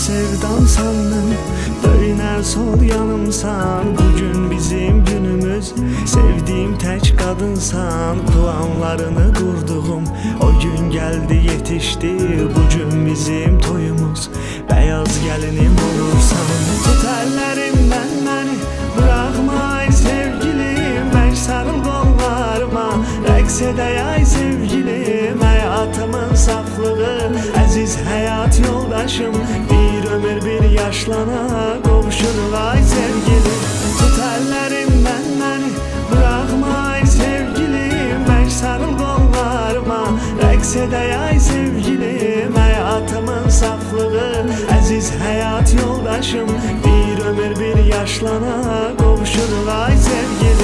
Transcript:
sevdam sandın, döner sol yanımsan. Bugün bizim günümüz, sevdiğim tek kadınsan. Planlarını kurduğum o gün geldi yetişti. Bugün bizim toyumuz, beyaz gelinim olursan. Tut ellerimden beni, bırakma ay sevgilim. Ben sarıl kollarıma, rəqs edək ay sevgilim. Hayatımın saflığı, aziz hayat yoldaşım. Bir ömür bir yaşlana qovuşuruq ay sevgilim. Tut ellerimden beni, bırakma ay sevgilim. Ben sarıl kollarıma, rəqs edək ay sevgilim. Hayatımın saflığı, aziz hayat yoldaşım. Bir ömür bir yaşlana qovuşuruq ay sevgilim.